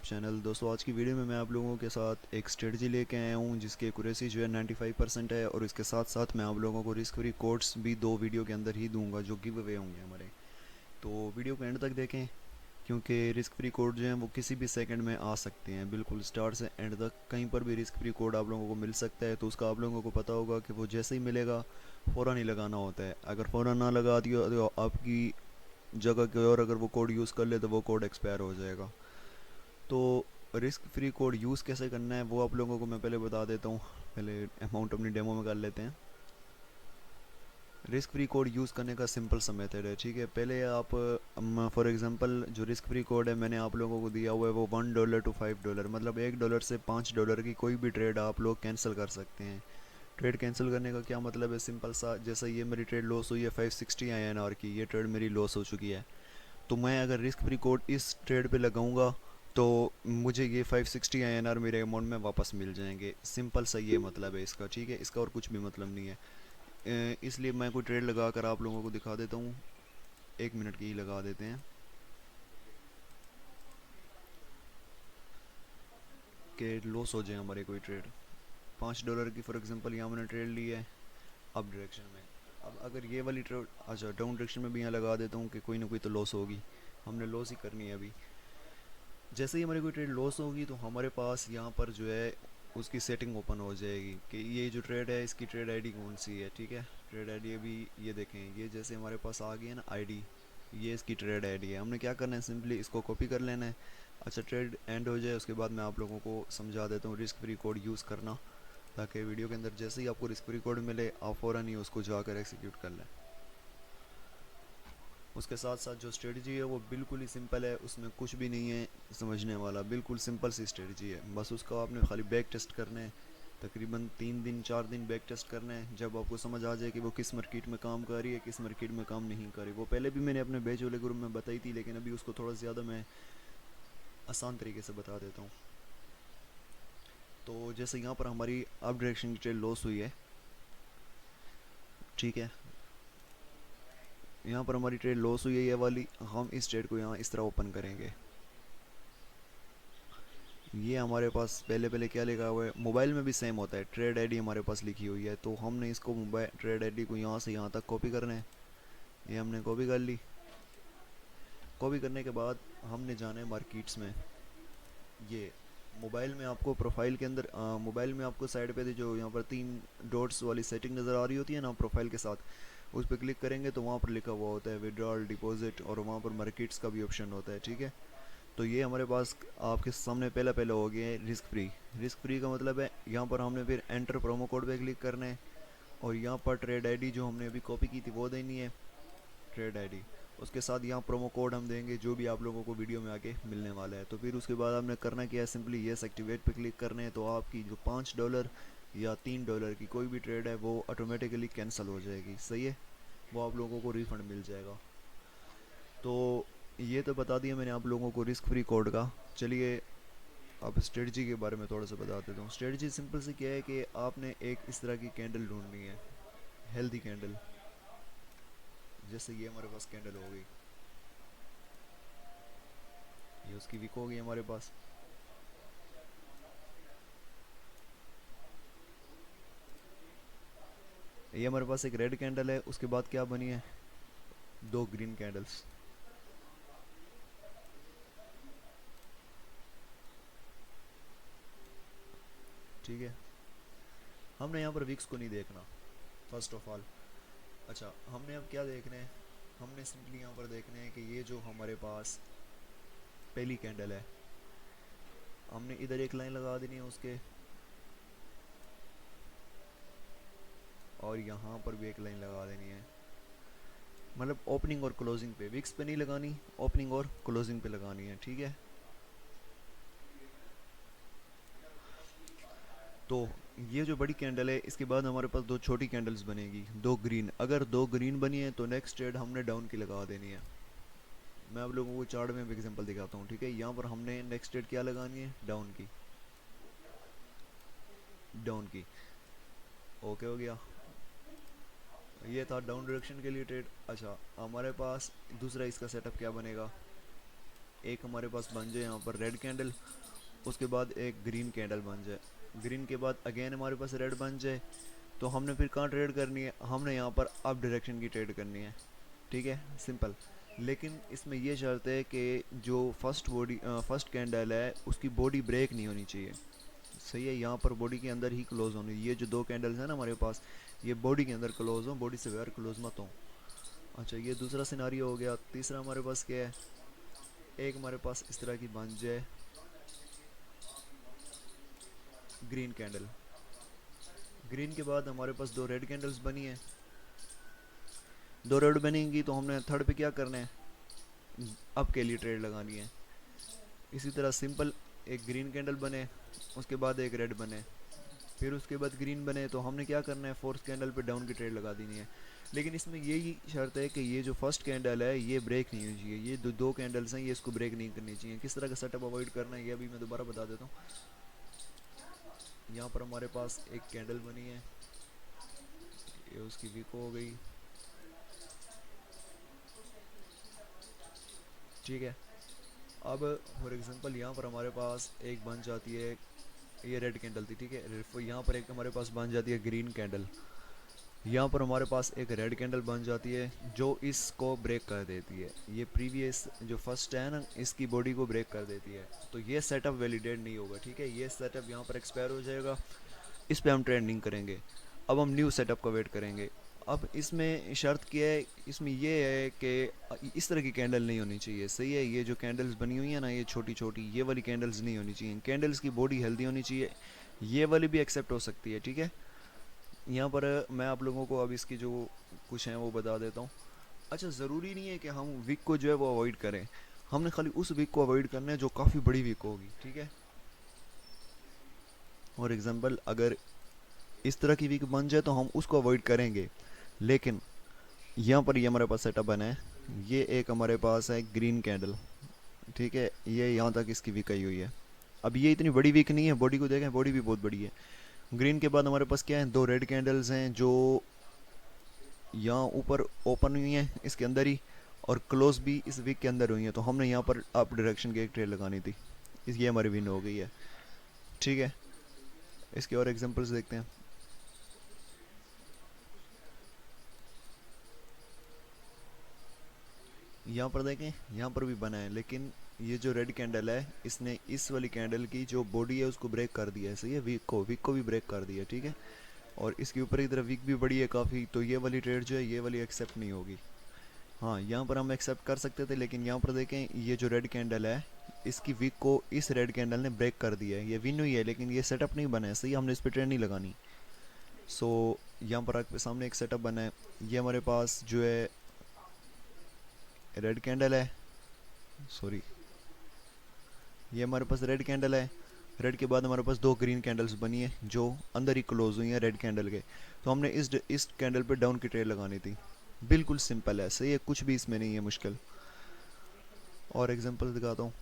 Channel. दोस्तों आज की वीडियो में मैं आप लोगों के साथ एक स्ट्रेटजी लेके आया हूँ जिसकी एक्यूरेसी जो है 95% है, और इसके साथ साथ मैं आप लोगों को रिस्क फ्री कोड्स भी दो वीडियो के अंदर ही दूंगा जो गिव अवे होंगे हमारे। तो वीडियो को एंड तक देखें क्योंकि रिस्क फ्री कोड जो हैं वो किसी भी सेकंड में आ सकते हैं। बिल्कुल स्टार्ट से एंड तक कहीं पर भी रिस्क फ्री कोड आप लोगों को मिल सकता है। तो उसका आप लोगों को पता होगा कि वो जैसे ही मिलेगा फ़ौरन ही लगाना होता है। अगर फ़ौरन ना लगा दिया तो आपकी जगह के और अगर वो कोड यूज़ कर ले तो वो कोड एक्सपायर हो जाएगा। तो रिस्क फ्री कोड यूज़ कैसे करना है वो आप लोगों को मैं पहले बता देता हूँ। पहले अमाउंट अपनी डेमो में कर लेते हैं। रिस्क फ्री कोड यूज़ करने का सिंपल सा मेथड है, ठीक है। पहले आप फॉर एग्जांपल जो रिस्क फ्री कोड है मैंने आप लोगों को दिया हुआ है वो $1 टू $5, मतलब $1 से $5 की कोई भी ट्रेड आप लोग कैंसिल कर सकते हैं। ट्रेड कैंसिल करने का क्या मतलब है, सिंपल सा। जैसे ये मेरी ट्रेड लॉस हुई है 560 INR की, ये ट्रेड मेरी लॉस हो चुकी है। तो मैं अगर रिस्क फ्री कोड इस ट्रेड पे लगाऊंगा तो मुझे ये 560 INR मेरे अमाउंट में वापस मिल जाएंगे। सिंपल सा ये मतलब है इसका, ठीक है। इसका और कुछ भी मतलब नहीं है। इसलिए मैं कोई ट्रेड लगा कर आप लोगों को दिखा देता हूँ। 1 मिनट की ही लगा देते हैं कि लॉस हो जाए हमारे कोई ट्रेड। $5 की फॉर एग्जांपल यहाँ मैंने ट्रेड ली है अप डायरेक्शन में। अब अगर ये वाली ट्रेड अच्छा डाउन डायरेक्शन में भी यहाँ लगा देता हूँ कि कोई ना कोई तो लॉस होगी, हमने लॉस ही करनी है अभी। जैसे ही हमारी कोई ट्रेड लॉस होगी तो हमारे पास यहाँ पर जो है उसकी सेटिंग ओपन हो जाएगी कि ये जो ट्रेड है इसकी ट्रेड आईडी कौन सी है, ठीक है। ट्रेड आईडी अभी ये देखें, ये जैसे हमारे पास आ गई है ना आईडी, ये इसकी ट्रेड आईडी है। हमने क्या करना है, सिंपली इसको कॉपी कर लेना है। अच्छा ट्रेड एंड हो जाए उसके बाद मैं आप लोगों को समझा देता हूँ रिस्क फ्री कोड यूज़ करना, ताकि वीडियो के अंदर जैसे ही आपको रिस्क फ्री कोड मिले आप फ़ौरन ही उसको जाकर एक्सिक्यूट कर लें। उसके साथ साथ जो स्ट्रेटजी है वो बिल्कुल ही सिंपल है, उसमें कुछ भी नहीं है समझने वाला। बिल्कुल सिंपल सी स्ट्रेटजी है, बस उसका आपने खाली बैक टेस्ट करना है। तकरीबन 3 दिन 4 दिन बैक टेस्ट करना है। जब आपको समझ आ जाए कि वो किस मार्केट में काम कर रही है किस मार्केट में काम नहीं कर रही, वो पहले भी मैंने अपने बैच वाले ग्रुप में बताई थी, लेकिन अभी उसको थोड़ा ज़्यादा मैं आसान तरीके से बता देता हूँ। तो जैसे यहाँ पर हमारी अप डायरेक्शन की ट्रेड लॉस हुई है, ठीक है। यहाँ पर हमारी ट्रेड लॉस हुई है ये वाली, हम इस ट्रेड को यहाँ इस तरह ओपन करेंगे। ये हमारे पास पहले पहले क्या लिखा हुआ है, मोबाइल में भी सेम होता है, ट्रेड आईडी हमारे पास लिखी हुई है। तो हमने इसको मोबाइल ट्रेड आईडी को यहाँ से यहाँ तक कॉपी करना है। ये हमने कॉपी कर ली। कॉपी करने के बाद हमने जाना है मार्केट्स में। ये मोबाइल में आपको प्रोफाइल के अंदर मोबाइल में आपको साइड पे जो यहाँ पर 3 डॉट्स वाली सेटिंग नज़र आ रही होती है ना प्रोफाइल के साथ, उस पर क्लिक करेंगे तो वहाँ पर लिखा हुआ होता है विड्रॉल डिपॉजिट, और वहाँ पर मार्केट्स का भी ऑप्शन होता है, ठीक है। तो ये हमारे पास आपके सामने पहला पहला हो गया है रिस्क फ्री। रिस्क फ्री का मतलब है यहाँ पर हमने फिर एंटर प्रोमो कोड पे क्लिक करना है, और यहाँ पर ट्रेड आईडी जो हमने अभी कॉपी की थी वो देनी है, ट्रेड आईडी। उसके साथ यहाँ प्रोमो कोड हम देंगे जो भी आप लोगों को वीडियो में आके मिलने वाला है। तो फिर उसके बाद आपने करना क्या है, सिंपली येस एक्टिवेट पे क्लिक करना है। तो आपकी जो $5 या $3 की कोई भी ट्रेड है वो ऑटोमेटिकली कैंसिल हो जाएगी, सही है। वो आप लोगों को रिफ़ंड मिल जाएगा। तो ये तो बता दिया मैंने आप लोगों को रिस्क फ्री कोड का। चलिए अब स्ट्रेटजी के बारे में थोड़ा सा बता देता हूँ। स्ट्रेटजी सिंपल से क्या है कि आपने एक इस तरह की कैंडल ढूंढनी है, हेल्दी कैंडल। जैसे ये हमारे पास कैंडल हो गई, ये उसकी विक हो गई हमारे पास। ये हमारे पास एक रेड कैंडल है, उसके बाद क्या बनी है, दो ग्रीन कैंडल्स, ठीक है। हमने यहाँ पर विक्स को नहीं देखना फर्स्ट ऑफ ऑल। अच्छा हमने अब क्या देखना है, हमने सिंपली यहाँ पर देखना है कि ये जो हमारे पास पहली कैंडल है, हमने इधर एक लाइन लगा देनी है उसके, और यहाँ पर भी एक लाइन लगा देनी है। मतलब ओपनिंग और क्लोजिंग पे, विक्स पे नहीं लगानी, ओपनिंग और क्लोजिंग पे लगानी है, ठीक है। तो ये जो बड़ी कैंडल है इसके बाद हमारे पास दो छोटी कैंडल्स बनेगी, दो ग्रीन। अगर दो ग्रीन बनी है तो नेक्स्ट ट्रेड हमने डाउन की लगा देनी है। मैं आप लोगों को चार्ट में एग्जांपल दिखाता हूँ, ठीक है। यहाँ पर हमने नेक्स्ट ट्रेड क्या लगानी है, डाउन की, डाउन की। ओके हो गया, ये था डाउन डायरेक्शन के लिए ट्रेड। अच्छा हमारे पास दूसरा इसका सेटअप क्या बनेगा, एक हमारे पास बन जाए यहाँ पर रेड कैंडल, उसके बाद एक ग्रीन कैंडल बन जाए, ग्रीन के बाद अगेन हमारे पास रेड बन जाए, तो हमने फिर कहाँ ट्रेड करनी है, हमने यहाँ पर अप डायरेक्शन की ट्रेड करनी है। ठीक है, सिंपल। लेकिन इसमें यह शर्त है कि जो फर्स्ट कैंडल है उसकी बॉडी ब्रेक नहीं होनी चाहिए। सही है, यहाँ पर बॉडी के अंदर ही क्लोज होनी, ये जो दो कैंडल्स हैं ना हमारे पास, ये बॉडी के अंदर क्लोज हो, बॉडी से बाहर क्लोज मत हो। अच्छा, ये दूसरा सिनारियो हो गया। तीसरा हमारे पास क्या है, एक हमारे पास इस तरह की बन जाए ग्रीन कैंडल, ग्रीन के बाद हमारे पास दो रेड कैंडल्स बनी है, दो रेड बनेंगी तो हमने थर्ड पे क्या करना है, अप के लिए ट्रेड लगानी है। इसी तरह सिंपल, एक ग्रीन कैंडल बने, उसके बाद एक रेड बने, फिर उसके बाद ग्रीन बने, तो हमने क्या करना है, फोर्थ कैंडल पे डाउन की ट्रेड लगा देनी है। लेकिन इसमें यही शर्त है कि ये जो फर्स्ट कैंडल है ये ब्रेक नहीं होनी चाहिए, ये दो कैंडल्स हैं ये इसको ब्रेक नहीं करनी चाहिए। किस तरह का सेटअप अवॉइड करना है ये अभी मैं दोबारा बता देता हूँ। यहाँ पर हमारे पास एक कैंडल बनी है, ये उसकी वीक हो गई। ठीक है, अब फॉर एग्जांपल यहाँ पर हमारे पास एक बन जाती है, ये रेड कैंडल थी, ठीक है, यहाँ पर एक हमारे पास बन जाती है ग्रीन कैंडल, यहाँ पर हमारे पास एक रेड कैंडल बन जाती है जो इसको ब्रेक कर देती है, ये प्रीवियस जो फर्स्ट है ना इसकी बॉडी को ब्रेक कर देती है, तो ये सेटअप वैलिडेट नहीं होगा। ठीक है, ये सेटअप यहाँ पर एक्सपायर हो जाएगा, इस पर हम ट्रेड नहीं करेंगे। अब हम न्यू सेटअप का वेट करेंगे। अब इसमें शर्त क्या है, इसमें ये है कि इस तरह की कैंडल नहीं होनी चाहिए। सही है, ये जो कैंडल्स बनी हुई है ना ये छोटी छोटी, ये वाली कैंडल्स नहीं होनी चाहिए, कैंडल्स की बॉडी हेल्दी होनी चाहिए। ये वाली भी एक्सेप्ट हो सकती है। ठीक है, यहाँ पर मैं आप लोगों को अब इसकी जो कुछ हैं वो बता देता हूँ। अच्छा, ज़रूरी नहीं है कि हम वीक को जो है वो अवॉइड करें, हमने खाली उस वीक को अवॉइड करना है जो काफ़ी बड़ी वीक होगी। ठीक है, और एग्जांपल अगर इस तरह की वीक बन जाए तो हम उसको अवॉइड करेंगे। लेकिन यहाँ पर ये हमारे पास सेटअप बना है, ये एक हमारे पास है ग्रीन कैंडल। ठीक है, ये यहाँ तक इसकी वीक आई हुई है। अब ये इतनी बड़ी वीक नहीं है, बॉडी को देखें बॉडी भी बहुत बड़ी है। ग्रीन के बाद हमारे पास क्या है, दो रेड कैंडल्स हैं जो यहाँ ऊपर ओपन हुई हैं इसके अंदर ही, और क्लोज भी इस वीक के अंदर हुई हैं, तो हमने यहाँ पर अप डायरेक्शन की एक ट्रेड लगानी थी, इस ये हमारी विन हो गई है। ठीक है, इसके और एग्जांपल्स देखते हैं। यहाँ पर देखें, यहाँ पर भी बना है, लेकिन ये जो रेड कैंडल है इसने इस वाली कैंडल की जो बॉडी है उसको ब्रेक कर दिया है। सही है, वीक को भी ब्रेक कर दिया। ठीक है, और इसके ऊपर की तरफ वीक भी बड़ी है काफ़ी, तो ये वाली ट्रेड जो है ये वाली एक्सेप्ट नहीं होगी। हाँ, यहाँ पर हम एक्सेप्ट कर सकते थे, लेकिन यहाँ पर देखें ये जो रेड कैंडल है इसकी वीक को इस रेड कैंडल ने ब्रेक कर दिया है, ये विन हुई है लेकिन ये सेटअप नहीं बना है। सही, हमने इस पर ट्रेड नहीं लगानी। यहाँ पर आपके सामने एक सेटअप बना है, ये हमारे पास जो है रेड कैंडल है, सॉरी, ये हमारे पास रेड कैंडल है। रेड के बाद हमारे पास दो ग्रीन कैंडल्स बनी है जो अंदर ही क्लोज हुई हैं रेड कैंडल के, तो हमने इस कैंडल पे डाउन की ट्रेड लगानी थी। बिल्कुल सिंपल है। सही है, कुछ भी इसमें नहीं है मुश्किल। और एग्जांपल दिखाता हूँ।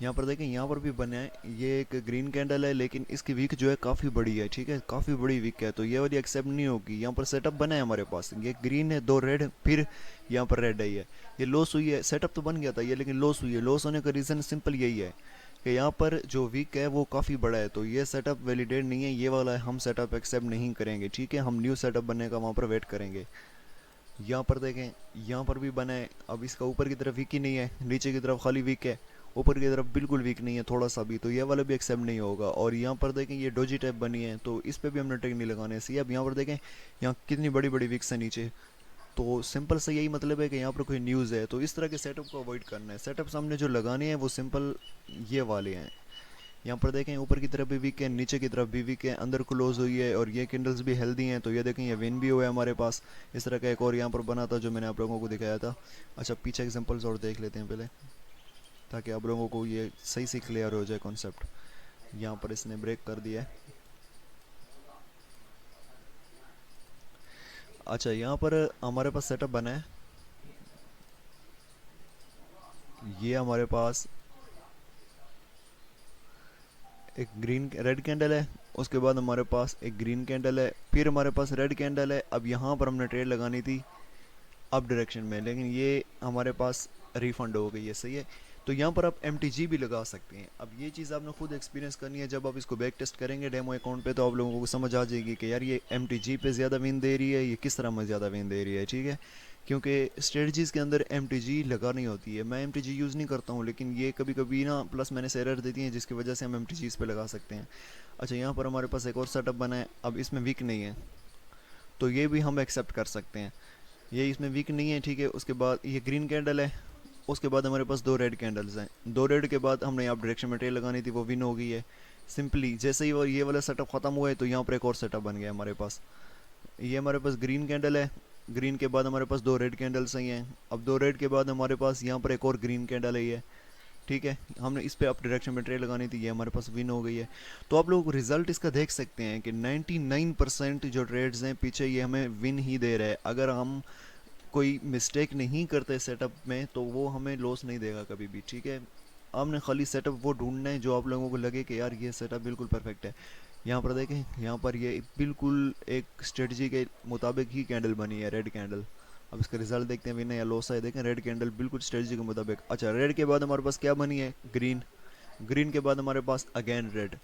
यहाँ पर देखें, यहाँ पर भी बना है, ये एक ग्रीन कैंडल है लेकिन इसकी वीक जो है काफ़ी बड़ी है। ठीक है, काफ़ी बड़ी वीक है, तो ये वाली एक्सेप्ट नहीं होगी। यहाँ पर सेटअप बना है हमारे पास, ये ग्रीन है, दो रेड, फिर यहाँ पर रेड है, ये लॉस हुई है। सेटअप तो बन गया था ये, लेकिन लॉस हुई है। लॉस होने का रीज़न सिंपल यही है कि यहाँ पर जो वीक है वो काफ़ी बड़ा है, तो ये सेटअप वैलिडेट नहीं है, ये वाला हम सेटअप एक्सेप्ट नहीं करेंगे। ठीक है, हम न्यू सेटअप बनने का वहाँ पर वेट करेंगे। यहाँ पर देखें, यहाँ पर भी बना है, अब इसका ऊपर की तरफ वीक ही नहीं है, नीचे की तरफ खाली वीक है, ऊपर की तरफ बिल्कुल वीक नहीं है थोड़ा सा भी, तो ये वाला भी एक्सेप्ट नहीं होगा। और यहाँ पर देखें ये डोजी टाइप बनी है, तो इस पर भी हमने टेक नहीं लगाने से। अब यहाँ पर देखें, यहाँ कितनी बड़ी बड़ी वीक्स है नीचे, तो सिंपल से यही मतलब है कि यहाँ पर कोई न्यूज़ है, तो इस तरह के सेटअप को अवॉइड करना है। सेटअप हमने जो लगाने हैं वो सिंपल ये वाले हैं। यहाँ पर देखें ऊपर की तरफ भी वीक है, नीचे की तरफ भी वीक है, अंदर क्लोज हुई है, और ये कैंडल्स भी हेल्दी हैं, तो ये देखें ये विन भी हुआ है हमारे पास। इस तरह का एक और यहाँ पर बना था जो मैंने आप लोगों को दिखाया था। अच्छा, पीछे एग्जांपल्स और देख लेते हैं पहले, ताकि आप लोगों को ये सही से क्लियर हो जाए कॉन्सेप्ट। यहाँ पर इसने ब्रेक कर दिया है। अच्छा, यहाँ पर हमारे पास सेटअप बना है, ये हमारे पास एक ग्रीन रेड कैंडल है, उसके बाद हमारे पास एक ग्रीन कैंडल है, फिर हमारे पास रेड कैंडल है। अब यहाँ पर हमने ट्रेड लगानी थी अप डायरेक्शन में, लेकिन ये हमारे पास रिफंड हो गई है, सही है। तो यहाँ पर आप एम भी लगा सकते हैं। अब ये चीज़ आपने खुद एक्सपीरियंस करनी है, जब आप इसको बैक टेस्ट करेंगे डेमो अकाउंट पे तो आप लोगों को समझ आ जाएगी कि यार ये एम पे ज़्यादा विन दे रही है, ये किस तरह में ज़्यादा विन दे रही है, ठीक है। क्योंकि स्ट्रेटजीज़ के अंदर एम लगानी होती है। मैं एम यूज़ नहीं करता हूँ, लेकिन ये कभी कभी ना प्लस मैंने से एरर देती हैं, जिसकी वजह से हम एम पे लगा सकते हैं। अच्छा, यहाँ पर हमारे पास एक और सेटअप बना है। अब इसमें वीक नहीं है, तो ये भी हम एक्सेप्ट कर सकते हैं। ये इसमें वीक नहीं है, ठीक है। उसके बाद ये ग्रीन कैंडल है, उसके बाद हमारे पास दो रेड कैंडल्स हैं। दो रेड के बाद हमने यहाँ डायरेक्शन में ट्रेल लगानी थी, वो विन हो गई है सिंपली। जैसे ही वो ये वाला सेटअप ख़त्म हुआ है तो यहाँ पर एक और सेटअप बन गया हमारे पास। ये हमारे पास ग्रीन कैंडल है, ग्रीन के बाद हमारे पास दो रेड कैंडल्स ही हैं। अब दो रेड के बाद हमारे पास यहाँ पर एक और ग्रीन कैंडल है ये, ठीक है। हमने इस पे अप डायरेक्शन में ट्रेड लगानी थी, ये हमारे पास विन हो गई है। तो आप लोग रिजल्ट इसका देख सकते हैं कि 99% जो ट्रेड्स हैं पीछे ये हमें विन ही दे रहे हैं। अगर हम कोई मिस्टेक नहीं करते सेटअप में तो वो हमें लॉस नहीं देगा कभी भी, ठीक है। हमने खाली सेटअप वो ढूंढना है जो आप लोगों को लगे कि यार ये सेटअप बिल्कुल परफेक्ट है। यहाँ पर देखें, यहाँ पर ये बिल्कुल एक स्ट्रेटजी के मुताबिक ही कैंडल बनी है, रेड कैंडल। अब इसका रिजल्ट देखते हैं, विन है या लॉस है। देखें रेड कैंडल बिल्कुल स्ट्रेटजी के मुताबिक। अच्छा, रेड के बाद हमारे पास क्या बनी है, ग्रीन। ग्रीन के बाद हमारे पास अगेन रेड।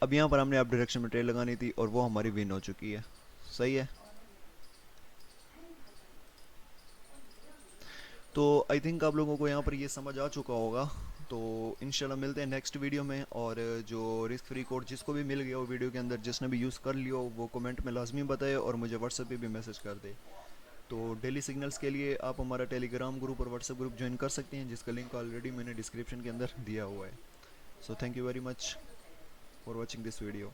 अब यहाँ पर हमने अप डायरेक्शन में ट्रेड लगानी थी और वो हमारी विन हो चुकी है, सही है। तो आई थिंक आप लोगों को यहाँ पर ये समझ आ चुका होगा। तो इंशाल्लाह मिलते हैं नेक्स्ट वीडियो में। और जो रिस्क फ्री कोड जिसको भी मिल गया वो वीडियो के अंदर, जिसने भी यूज़ कर लियो वो कमेंट में लाजमी बताए और मुझे व्हाट्सएप पे भी मैसेज कर दे। तो डेली सिग्नल्स के लिए आप हमारा टेलीग्राम ग्रुप और व्हाट्सएप ग्रुप ज्वाइन कर सकते हैं, जिसका लिंक ऑलरेडी मैंने डिस्क्रिप्शन के अंदर दिया हुआ है। So thank you very much for watching this video.